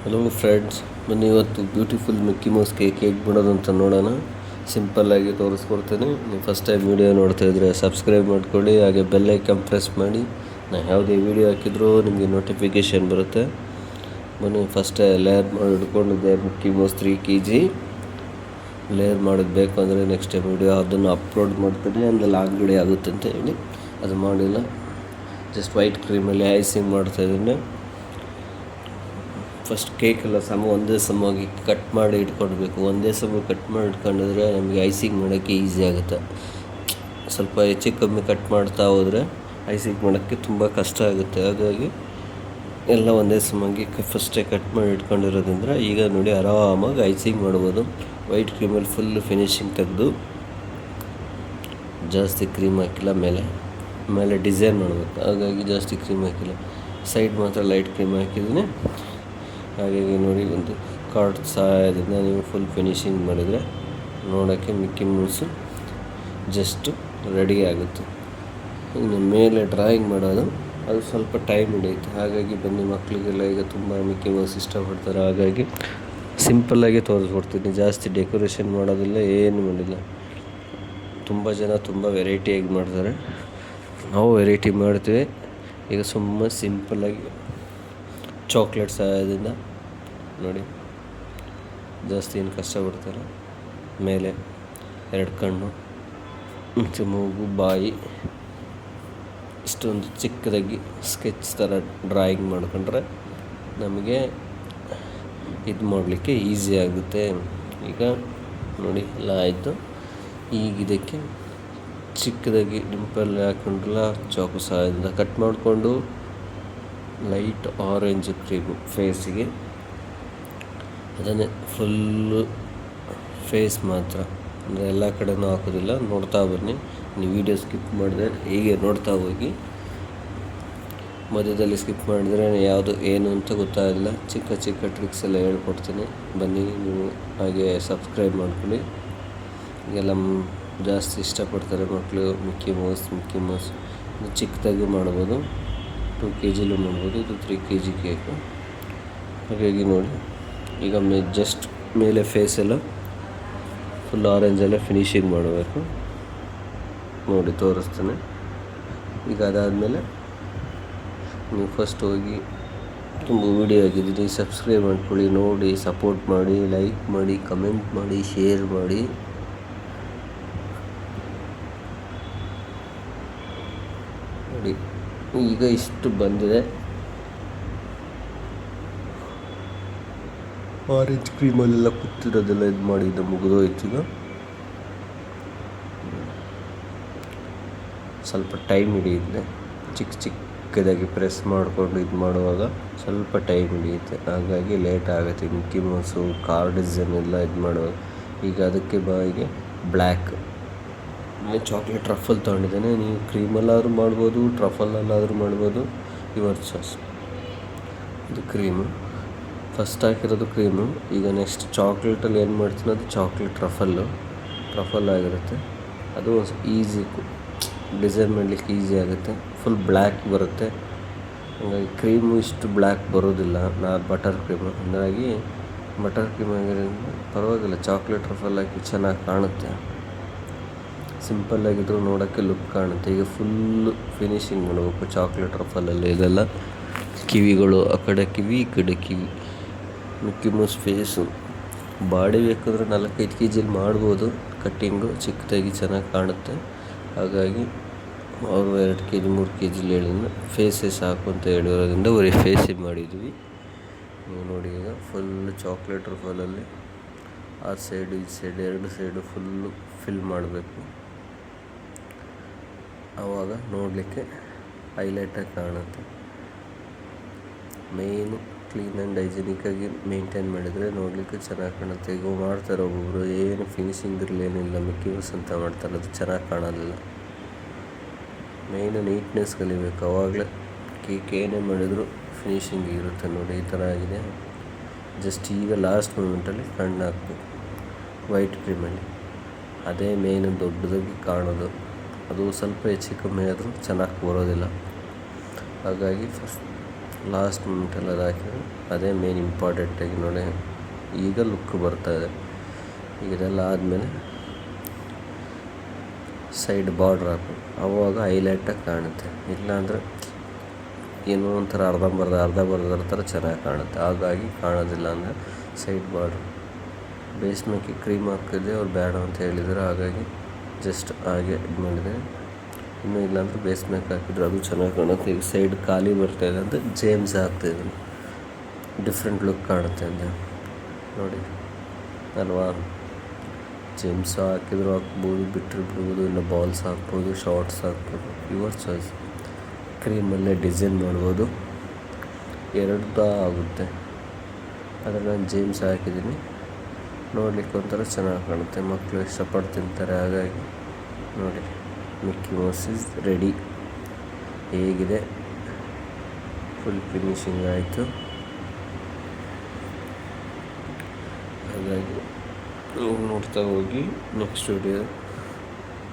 Hello friends, ಬನ್ನಿ ಇವತ್ತು beautiful Mickey Mouse cake ಹೇಗೆ ಮಾಡೋದು ಅಂತ ನೋಡೋಣ. ಸಿಂಪಲ್ಲಾಗಿ ತೋರಿಸ್ಕೊಡ್ತೀನಿ. ನೀವು ಫಸ್ಟ್ ಟೈಮ್ ವೀಡಿಯೋ ನೋಡ್ತಾ ಇದ್ದರೆ ಸಬ್ಸ್ಕ್ರೈಬ್ ಮಾಡ್ಕೊಳ್ಳಿ, ಹಾಗೆ ಬೆಲ್ ಐಕಾನ್ ಪ್ರೆಸ್ ಮಾಡಿ. ನಾನು ಯಾವುದೇ ವೀಡಿಯೋ ಹಾಕಿದ್ರೂ ನಿಮಗೆ ನೋಟಿಫಿಕೇಷನ್ ಬರುತ್ತೆ. ಬನ್ನಿ ಫಸ್ಟೇ ಲೇಯರ್ ಮಾಡಿ ಹಿಡ್ಕೊಂಡಿದ್ದೆ ಮಿಕ್ಕಿ ಮೌಸ್ 3 kg. ಲೇಯರ್ ಮಾಡೋದು ಬೇಕು ಅಂದರೆ ನೆಕ್ಸ್ಟ್ ಟೈಮ್ ವೀಡಿಯೋ ಅದನ್ನು ಅಪ್ಲೋಡ್ ಮಾಡ್ತೀನಿ, ಅಂದರೆ ಲಾಂಗ್ ವೀಡಿಯೋ ಆಗುತ್ತೆ ಅಂತ ಹೇಳಿ ಅದು ಮಾಡಿಲ್ಲ. ಜಸ್ಟ್ ವೈಟ್ ಕ್ರೀಮಲ್ಲಿ ಐಸಿಂಗ್ ಮಾಡ್ತಾಯಿದ್ದೀನಿ. ಫಸ್ಟ್ ಕೇಕೆಲ್ಲ ಒಂದೇ ಸಮವಾಗಿ ಕಟ್ ಮಾಡಿ ಇಟ್ಕೊಳ್ಬೇಕು. ಒಂದೇ ಸಮ ಕಟ್ ಮಾಡಿ ಇಟ್ಕೊಂಡಿದ್ರೆ ನಮಗೆ ಐಸಿಂಗ್ ಮಾಡೋಕ್ಕೆ ಈಸಿ ಆಗುತ್ತೆ. ಸ್ವಲ್ಪ ಹೆಚ್ಚು ಕಮ್ಮಿ ಕಟ್ ಮಾಡ್ತಾ ಹೋದರೆ ಐಸಿಂಗ್ ಮಾಡೋಕ್ಕೆ ತುಂಬ ಕಷ್ಟ ಆಗುತ್ತೆ. ಹಾಗಾಗಿ ಎಲ್ಲ ಒಂದೇ ಸಮವಾಗಿ ಫಸ್ಟೇ ಕಟ್ ಮಾಡಿ ಇಟ್ಕೊಂಡಿರೋದ್ರಿಂದ ಈಗ ನೋಡಿ ಆರಾಮಾಗಿ ಐಸಿಂಗ್ ಮಾಡ್ಬೋದು. ವೈಟ್ ಕ್ರೀಮಲ್ಲಿ ಫುಲ್ ಫಿನಿಶಿಂಗ್ ತೆಗೆದು ಜಾಸ್ತಿ ಕ್ರೀಮ್ ಹಾಕಿಲ್ಲ, ಮೇಲೆ ಡಿಸೈನ್ ಮಾಡಬೇಕು. ಹಾಗಾಗಿ ಜಾಸ್ತಿ ಕ್ರೀಮ್ ಹಾಕಿಲ್ಲ, ಸೈಡ್ ಮಾತ್ರ ಲೈಟ್ ಕ್ರೀಮ್ ಹಾಕಿದ್ದೀನಿ. ಹಾಗಾಗಿ ನೋಡಿ ಒಂದು ಕಾರ್ಡ್ ಸಹಾಯದಿಂದ ನೀವು ಫುಲ್ ಫಿನಿಶಿಂಗ್ ಮಾಡಿದರೆ ನೋಡೋಕ್ಕೆ ಮಿಕ್ಕಿ ಮೌಸು ಜಸ್ಟ್ ರೆಡಿ ಆಗುತ್ತೆ. ಇನ್ನು ಮೇಲೆ ಡ್ರಾಯಿಂಗ್ ಮಾಡೋದು ಅದು ಸ್ವಲ್ಪ ಟೈಮ್ ಹಿಡಿಯುತ್ತೆ. ಹಾಗಾಗಿ ಬನ್ನಿ, ಮಕ್ಕಳಿಗೆಲ್ಲ ಈಗ ತುಂಬ ಮಿಕ್ಕಿ ಮೌಸ್ ಇಷ್ಟಪಡ್ತಾರೆ. ಹಾಗಾಗಿ ಸಿಂಪಲ್ಲಾಗಿ ತೋರಿಸ್ಕೊಡ್ತೀನಿ, ಜಾಸ್ತಿ ಡೆಕೋರೇಷನ್ ಮಾಡೋದಿಲ್ಲ, ಏನು ಮಾಡಿಲ್ಲ. ತುಂಬ ಜನ ತುಂಬ ವೆರೈಟಿಯಾಗಿ ಮಾಡ್ತಾರೆ, ನಾವು ವೆರೈಟಿ ಮಾಡ್ತೀವಿ. ಈಗ ಸುಮ್ಮನೆ ಸಿಂಪಲ್ಲಾಗಿ ಚಾಕ್ಲೇಟ್ ಸಹಾಯದಿಂದ ನೋಡಿ, ಜಾಸ್ತಿ ಏನು ಕಷ್ಟಪಡ್ತಾರೆ. ಮೇಲೆ 2 ಕಣ್ಣು, ಮೂಗು, ಬಾಯಿ, ಇಷ್ಟೊಂದು ಚಿಕ್ಕದಾಗಿ ಸ್ಕೆಚ್ ಥರ ಡ್ರಾಯಿಂಗ್ ಮಾಡ್ಕೊಂಡ್ರೆ ನಮಗೆ ಇದು ಮಾಡಲಿಕ್ಕೆ ಈಸಿ ಆಗುತ್ತೆ. ಈಗ ನೋಡಿ ಎಲ್ಲ ಆಯಿತು. ಈಗ ಇದಕ್ಕೆ ಚಿಕ್ಕದಾಗಿ ಡಿಂಪಲ್ ಹಾಕೊಂಡ್ರಲ್ಲ, ಚಾಕು ಸಹಾಯದಿಂದ ಕಟ್ ಮಾಡಿಕೊಂಡು ಲೈಟ್ ಆರೆಂಜ್ ಕ್ರೀಮು ಫೇಸಿಗೆ, ಅದನ್ನೇ ಫುಲ್ಲು ಫೇಸ್ ಮಾತ್ರ, ಅಂದರೆ ಎಲ್ಲ ಕಡೆನೂ ಹಾಕೋದಿಲ್ಲ. ನೋಡ್ತಾ ಬನ್ನಿ, ನೀವು ವೀಡಿಯೋ ಸ್ಕಿಪ್ ಮಾಡಿದ್ರೆ ಹೀಗೆ ನೋಡ್ತಾ ಹೋಗಿ. ಮಧ್ಯದಲ್ಲಿ ಸ್ಕಿಪ್ ಮಾಡಿದರೆ ಯಾವುದು ಏನು ಅಂತ ಗೊತ್ತಾಗಲ್ಲ. ಚಿಕ್ಕ ಚಿಕ್ಕ ಟ್ರಿಕ್ಸ್ ಎಲ್ಲ ಹೇಳ್ಕೊಡ್ತೀನಿ, ಬನ್ನಿ ನೀವು ಹಾಗೆ ಸಬ್ಸ್ಕ್ರೈಬ್ ಮಾಡ್ಕೊಳ್ಳಿ. ಈಗೆಲ್ಲ ಜಾಸ್ತಿ ಇಷ್ಟಪಡ್ತಾರೆ ಮಕ್ಕಳು ಮಿಕ್ಕಿ ಮೌಸ್. ಇದು ಚಿಕ್ಕದಾಗಿ ಮಾಡ್ಬೋದು, 2 kg ಮಾಡ್ಬೋದು. ಇದು 3 kg ಕೇಕು. ಹಾಗಾಗಿ ನೋಡಿ, ಈಗ ಜಸ್ಟ್ ಮೇಲೆ ಫೇಸ್ ಎಲ್ಲ ಫುಲ್ ಆರೆಂಜಲ್ಲೇ ಫಿನಿಶಿಂಗ್ ಮಾಡಬೇಕು. ನೋಡಿ ತೋರಿಸ್ತೇನೆ. ಈಗ ಅದಾದಮೇಲೆ ನೀವು ಫಸ್ಟ್ ಹೋಗಿ ತುಂಬ ವೀಡಿಯೋ ಆಗಿದ್ದೀನಿ, ಸಬ್ಸ್ಕ್ರೈಬ್ ಮಾಡ್ಕೊಳ್ಳಿ, ನೋಡಿ ಸಪೋರ್ಟ್ ಮಾಡಿ, ಲೈಕ್ ಮಾಡಿ, ಕಮೆಂಟ್ ಮಾಡಿ, ಶೇರ್ ಮಾಡಿ. ನೋಡಿ ಈಗ ಇಷ್ಟು ಬಂದಿದೆ. ಆರೆಂಜ್ ಕ್ರೀಮಲ್ಲೆಲ್ಲ ಕುತ್ತಿರೋದೆಲ್ಲ ಇದು ಮಾಡಿದ್ದು ಮುಗಿದೋಯ್ತು. ಈಗ ಸ್ವಲ್ಪ ಟೈಮ್ ಹಿಡಿಯುತ್ತೆ, ಚಿಕ್ಕದಾಗಿ ಪ್ರೆಸ್ ಮಾಡಿಕೊಂಡು ಇದು ಮಾಡುವಾಗ ಸ್ವಲ್ಪ ಟೈಮ್ ಹಿಡಿಯುತ್ತೆ. ಹಾಗಾಗಿ ಲೇಟ್ ಆಗುತ್ತೆ. ಮಿಕ್ಕಿ ಮೌಸು ಕಾರ್ ಡಿಸೈನ್ ಎಲ್ಲ ಇದು ಮಾಡುವಾಗ. ಈಗ ಅದಕ್ಕೆ ಬಾಯಿಗೆ ಬ್ಲ್ಯಾಕ್ ಚಾಕ್ಲೇಟ್ ಟ್ರಫಲ್ ತೊಗೊಂಡಿದ್ದೇನೆ. ನೀವು ಕ್ರೀಮಲ್ಲಾದರೂ ಮಾಡ್ಬೋದು, ಟ್ರಫಲಲ್ಲಾದರೂ ಮಾಡ್ಬೋದು, ಯುವರ್ ಚಾಯ್ಸ್. ಇದು ಕ್ರೀಮು ಫಸ್ಟ್ ಹಾಕಿರೋದು ಕ್ರೀಮು. ಈಗ ನೆಕ್ಸ್ಟ್ ಚಾಕ್ಲೇಟಲ್ಲಿ ಏನು ಮಾಡ್ತೀನಿ, ಅದು ಚಾಕ್ಲೇಟ್ ಟ್ರಫಲ್ ಆಗಿರುತ್ತೆ. ಅದು ಈಸಿ ಡಿಸೈನ್ ಮಾಡಲಿಕ್ಕೆ ಈಸಿ ಆಗುತ್ತೆ. ಫುಲ್ ಬ್ಲ್ಯಾಕ್ ಬರುತ್ತೆ. ಹಾಗಾಗಿ ಕ್ರೀಮು ಇಷ್ಟು ಬ್ಲ್ಯಾಕ್ ಬರೋದಿಲ್ಲ. ಬಟರ್ ಕ್ರೀಮು, ಹಾಗಾಗಿ ಬಟರ್ ಕ್ರೀಮ್ ಆಗಿರೋದ್ರಿಂದ ಪರವಾಗಿಲ್ಲ. ಚಾಕ್ಲೇಟ್ ಟ್ರಫಲ್ ಹಾಕಿ ಚೆನ್ನಾಗಿ ಕಾಣುತ್ತೆ. ಸಿಂಪಲ್ಲಾಗಿದ್ದರೂ ನೋಡೋಕ್ಕೆ ಲುಕ್ ಕಾಣುತ್ತೆ. ಈಗ ಫುಲ್ಲು ಫಿನಿಶಿಂಗ್ ಮಾಡಬೇಕು ಚಾಕ್ಲೇಟ್ ಟ್ರಫಲಲ್ಲಿ. ಇದೆಲ್ಲ ಕಿವಿಗಳು, ಆ ಕಡೆ ಕಿವಿ, ಈ ಕಡೆ ಕಿವಿ, ಮಿಕ್ಕಿ ಮೌಸ್ ಫೇಸು. ಬಾಡಿ ಬೇಕಾದರೆ 4-5 kg ಮಾಡ್ಬೋದು. ಕಟ್ಟಿಂಗು ಚಿಕ್ಕದಾಗಿ ಚೆನ್ನಾಗಿ ಕಾಣುತ್ತೆ. ಹಾಗಾಗಿ ಅವರು 2 kg 3 kg ಹೇಳಿದ್ರೆ ಫೇಸೇ ಸಾಕು ಅಂತ ಹೇಳಿರೋದ್ರಿಂದ ಬರೀ ಫೇಸಿಗೆ ಮಾಡಿದ್ವಿ. ನೀವು ನೋಡಿ, ಈಗ ಫುಲ್ಲು ಚಾಕ್ಲೇಟ್ ಟ್ರಫಲಲ್ಲಿ ಆ ಸೈಡು ಈ ಸೈಡ್ 2 ಸೈಡು ಫುಲ್ಲು ಫಿಲ್ ಮಾಡಬೇಕು. ಆವಾಗ ನೋಡಲಿಕ್ಕೆ ಹೈಲೈಟಾಗಿ ಕಾಣುತ್ತೆ. ಮೇಯ್ನು ಕ್ಲೀನ್ ಆ್ಯಂಡ್ ಹೈಜಿನಿಕ್ಕಾಗಿ ಮೇಂಟೈನ್ ಮಾಡಿದರೆ ನೋಡಲಿಕ್ಕೆ ಚೆನ್ನಾಗಿ ಕಾಣುತ್ತೆ. ಈಗ ಮಾಡ್ತಾರೆ ಒಬ್ಬೊಬ್ಬರು, ಏನು ಫಿನಿಶಿಂಗ್ ಇರಲೇನಿಲ್ಲ, ಮಿಕ್ಕಿ ಮೌಸ್ ಅಂತ ಮಾಡ್ತಾರೆ, ಅದು ಚೆನ್ನಾಗಿ ಕಾಣೋದಿಲ್ಲ. ಮೇಯ್ನು ನೀಟ್ನೆಸ್ ಕಲಿಬೇಕು, ಆವಾಗಲೇ ಕೇಕ್ ಏನೇ ಮಾಡಿದ್ರು ಫಿನಿಶಿಂಗ್ ಇರುತ್ತೆ. ನೋಡಿ ಈ ಥರ ಆಗಿದೆ. ಜಸ್ಟ್ ಈಗ ಲಾಸ್ಟ್ ಮೂಮೆಂಟಲ್ಲಿ ಕಣ್ಣು ಹಾಕಬೇಕು ವೈಟ್ ಕ್ರೀಮಲ್ಲಿ. ಅದೇ ಮೇಯ್ನು ದೊಡ್ಡದಾಗಿ ಕಾಣೋದು. ಅದು ಸ್ವಲ್ಪ ಹೆಚ್ಚು ಕಮ್ಮಿ ಆದರೂ ಚೆನ್ನಾಗಿ ಬರೋದಿಲ್ಲ. ಹಾಗಾಗಿ ಲಾಸ್ಟ್ ಮೂಮೆಂಟಲ್ಲಿ ಅದು ಹಾಕಿದ್ರು. ಅದೇ ಮೇನ್ ಇಂಪಾರ್ಟೆಂಟಾಗಿ ನೋಡಿ. ಈಗ ಲುಕ್ ಬರ್ತಾಯಿದೆ. ಈಗ ಇದೆಲ್ಲ ಆದಮೇಲೆ ಸೈಡ್ ಬಾರ್ಡ್ರ್ ಹಾಕು, ಅವಾಗ ಹೈಲೈಟಾಗಿ ಕಾಣುತ್ತೆ. ಇಲ್ಲಾಂದರೆ ಏನೋ ಒಂಥರ ಅರ್ಧ ಬರ್ದರ ಥರ ಚೆನ್ನಾಗಿ ಕಾಣುತ್ತೆ. ಹಾಗಾಗಿ ಕಾಣೋದಿಲ್ಲ ಅಂದರೆ ಸೈಡ್ ಬಾರ್ಡ್ರ್. ಬೇಸ್ಮೆಂಟ್ಗೆ ಕ್ರೀಮ್ ಹಾಕಿದ್ದೆ ಅವ್ರು ಬೇಡ ಅಂತ ಹೇಳಿದ್ರು, ಹಾಗಾಗಿ ಜಸ್ಟ್ ಹಾಗೆ ಇದು ಮಾಡಿದೆ. ಇನ್ನೂ ಇಲ್ಲಾಂದರೆ ಬೇಸ್ಮೆಂಟ್ ಹಾಕಿದ್ರು ಅದು ಚೆನ್ನಾಗಿ ಕಾಣುತ್ತೆ. ಈಗ ಸೈಡ್ ಖಾಲಿ ಬರ್ತಾಯಿದೆ ಅಂತ ಜೇಮ್ಸ್ ಹಾಕ್ತಾಯಿದ್ದೀನಿ, ಡಿಫ್ರೆಂಟ್ ಲುಕ್ ಕಾಣುತ್ತೆ ಅಂತ ನೋಡಿ ಅಲ್ವಾ. ಜೇಮ್ಸ್ ಹಾಕಿದ್ರು ಹಾಕ್ಬೋದು, ಬಿಟ್ಟರು ಬಿಡ್ಬೋದು, ಇಲ್ಲ ಬಾಲ್ಸ್ ಹಾಕ್ಬೋದು, ಶಾರ್ಟ್ಸ್ ಹಾಕ್ಬೋದು, ಯುವರ್ ಚಾಯ್ಸ್. ಕ್ರೀಮಲ್ಲೇ ಡಿಸೈನ್ ಮಾಡ್ಬೋದು, ಎರಡು ಆಗುತ್ತೆ. ಆದರೆ ನಾನು ಜೇಮ್ಸ್ ಹಾಕಿದ್ದೀನಿ, ನೋಡಲಿಕ್ಕೆ ಒಂಥರ ಚೆನ್ನಾಗಿ ಕಾಣುತ್ತೆ. ಮಕ್ಕಳು ಇಷ್ಟಪಟ್ಟು ತಿಂತಾರೆ. ಹಾಗಾಗಿ ನೋಡಿ, ಮಿಕ್ಕಿ ಮೌಸ್ ಇಸ್ ರೆಡಿ. ಹೇಗಿದೆ, ಫುಲ್ ಫಿನಿಶಿಂಗ್ ಆಯಿತು. ಹಾಗಾಗಿ ನೀವು ನೋಡ್ತಾ ಹೋಗಿ, ನೆಕ್ಸ್ಟ್ ವಿಡಿಯೋ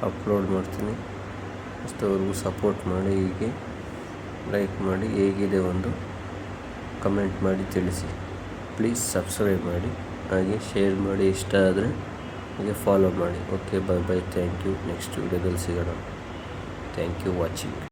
ಅಪ್ಲೋಡ್ ಮಾಡ್ತೀನಿ. ಅಷ್ಟವರೆಗೂ ಸಪೋರ್ಟ್ ಮಾಡಿ, ಹೀಗೆ ಲೈಕ್ ಮಾಡಿ, ಹೇಗಿದೆ ಒಂದು ಕಮೆಂಟ್ ಮಾಡಿ ತಿಳಿಸಿ. ಪ್ಲೀಸ್ ಸಬ್ಸ್ಕ್ರೈಬ್ ಮಾಡಿ, ಹಾಗೆ ಶೇರ್ ಮಾಡಿ, ಇಷ್ಟ ಆದರೆ ಹಾಗೆ ಫಾಲೋ ಮಾಡಿ. Okay, bye bye, thank you. Next ವಿಡಿಯೋದಲ್ಲಿ ಸಿಗೋಣ. Thank you watching.